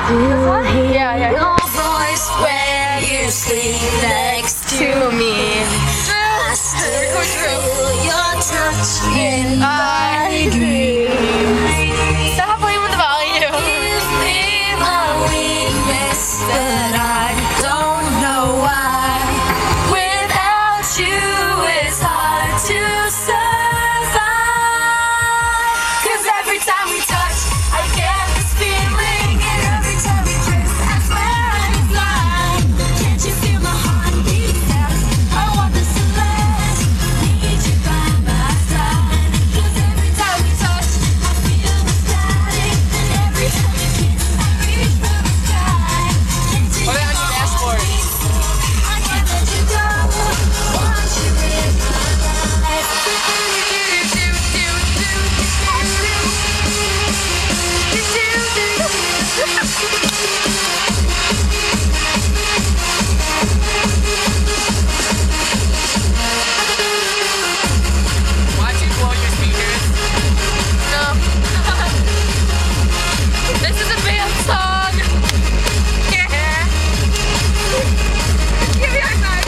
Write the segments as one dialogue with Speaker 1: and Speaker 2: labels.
Speaker 1: Yeah, yeah.
Speaker 2: Your voice where you sleep next
Speaker 1: To me.
Speaker 2: I still feel your touch in my dreams.
Speaker 1: Stop playing with the volume.
Speaker 2: Give me my weakness, but I don't know why. Without you, it's hard to survive. 'Cause every time we touch, I get this feeling, and every time we kiss, I swear I can fly. Can't you feel my heartbeat fast? I want this to last. Need you by my side. 'Cause every time we touch, I feel the static, and every time we kiss, I reach for the sky. Can't you
Speaker 1: What about your dashboard?
Speaker 2: I can't let you go. Want you in my life.
Speaker 1: Watch you blow your speakers. No. This is a band song. Yeah. Give me a high five.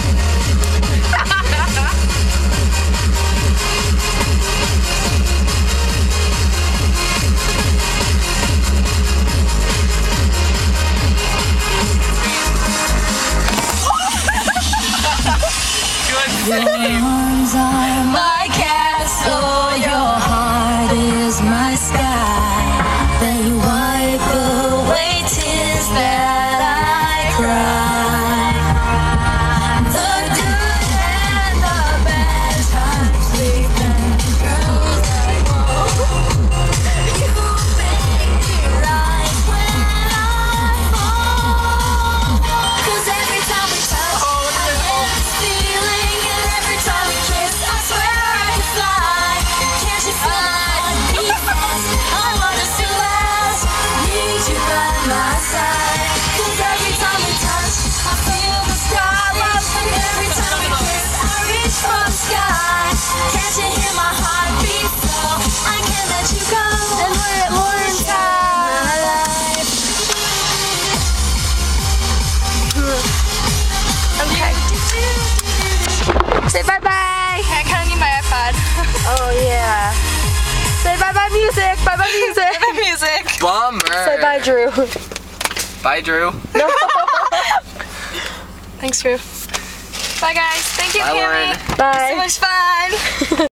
Speaker 2: Your arms are my castle, your heart is my sky. Then you wipe away tears that I cry. The good and the bad times we've been through, they won't. You make me rise when I fall. 'Cause every time we touch, I get this feeling, and every time we kiss, I swear I can fly. Can't you feel my heartbeat fast? I want us to last. Need you by my side. 'Cause every time we touch, I feel the skyline, and every time we kiss, I reach for the sky. Can't you hear my heartbeat flow? I can't let you go. And we're at Lauren's house.
Speaker 1: Okay. Say bye-bye. I kind of need my iPod.
Speaker 3: Oh yeah. Say bye-bye music. Bye-bye music.
Speaker 1: Music.
Speaker 4: Bummer.
Speaker 3: Say bye, Drew.
Speaker 4: Bye, Drew.
Speaker 1: Thanks, Drew. Bye, guys. Thank you,
Speaker 4: Bye,
Speaker 1: Cammy.
Speaker 4: Lauren.
Speaker 1: So
Speaker 3: Bye.
Speaker 1: much fun.